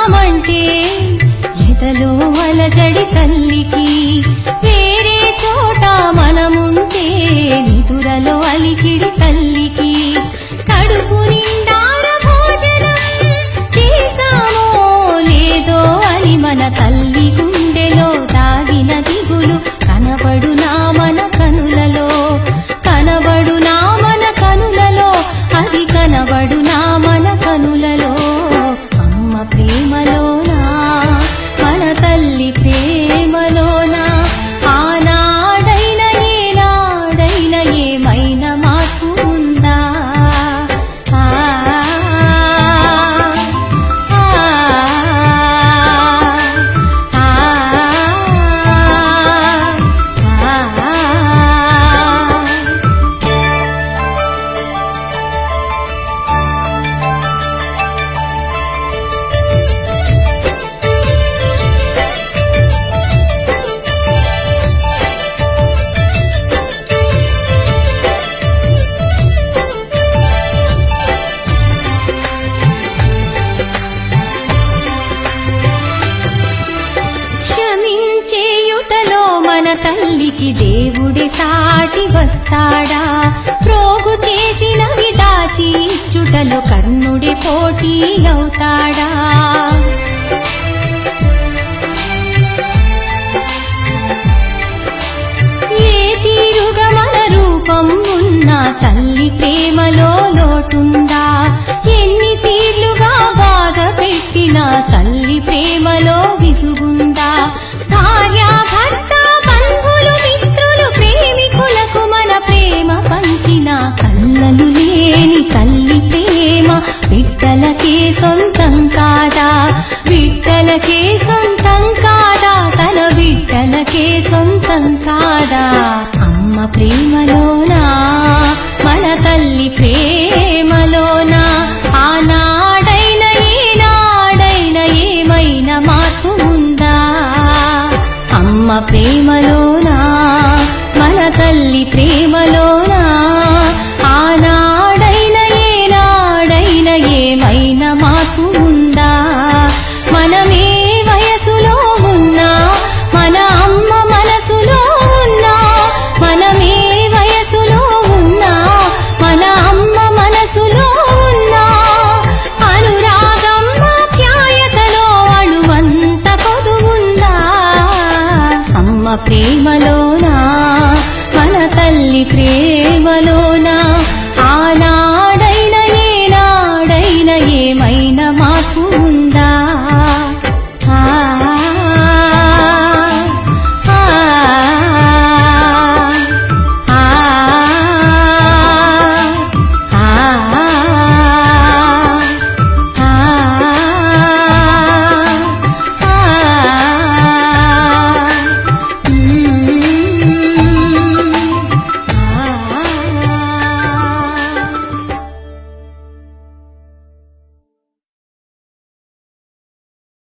చూద్దామంటే ఎదలో అలజడి తల్లికి వేరే చోట మనముంటే నిదురలో అలికిడి తల్లికి కడుపు నిండార భోజనం చేశామో లేదో అని మన తల్లి గుండెలో దాగిన దిగులు కనబడునా మన కనులలో కనబడునా మన కనులలో అది కనబడునా మన కనులలో అమ్మ ప్రేమలోనా మన తల్లి ప్రేమలోనా ఆనాడైన ఏనాడైన ఏమైనా మార్పు ఉందా ఆ ఆ క్షమించేయుటలో మన తల్లికి దేవుడి సాటి వస్తాడా ప్రోగు చేసినవి దాచి ఇచ్చుటలో కర్ణుడి పోటీ అవుతాడా ఏ తీరుగా మన రూపం ఉన్న తల్లి ప్రేమలో లోటుందా ఎన్ని తీర్లుగా బాధ పెట్టిన తల్లి ప్రేమలో విసుగుందా భార్య భర్త బంధువులు మిత్రులు ప్రేమికులకు మన ప్రేమ పంచిన కళ్ళలు లేని తల్లి ప్రేమ బిడ్డలకే సొంతం కాదా బిడ్డలకే సొంతం కాదా తన బిడ్డలకే సొంతం కాదా అమ్మ ప్రేమలోనా మన తల్లి ప్రేమలోనా ఆనాడైన ఏనాడైన ఏమైనా మార్పు ఉందా అమ్మ ప్రేమలోనా మన తల్లి ప్రేమలోనా